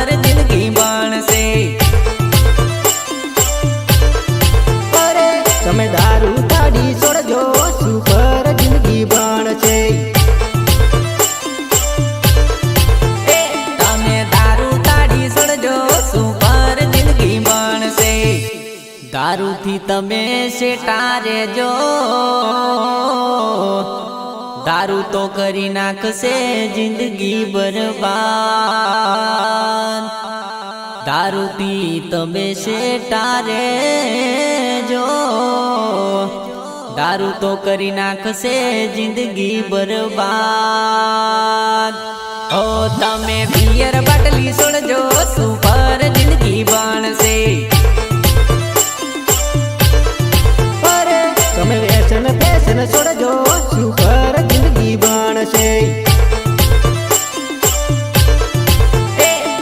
Super જિંદગી બનશે। અરે તમે દારૂ કાઢી છોડજો સુપર જિંદગી બનશે। તમે દારૂ કાઢી છોડજો સુપર જિંદગી બનશે। દારૂથી તમે સેટા રેજો, દારૂ તો કરી નાખશે જિંદગી બરબાદ। દારૂથી તમે સેટા રેજો, દારૂ તો કરી નાખશે જિંદગી બરબાદ। ઓ તમે બિયર બાટલી છોડજો સુપર જિંદગી બનશે। અરે તમે વ્યસન ફેશન છોડજો સુપર જિંદગી બનશે।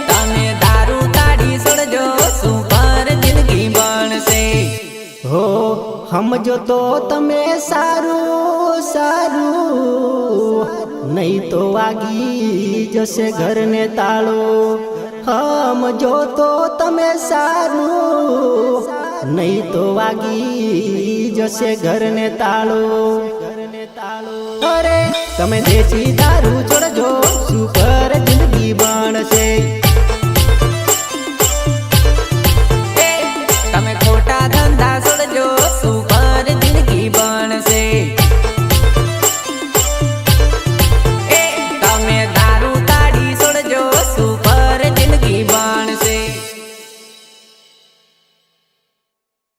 તમે દારૂ કાઢી છોડજો સુપર જિંદગી બનશે। હો સમજો તો તમે સારું સારું, નહીં તો વાગી જશે ઘરને તાળો। સમજો તો તમે સારું, નહીં તો વાગી જશે ઘરને તાળો। અરે તમે દેશી દારૂ છોડજો સુપર જિંદગી બનશે।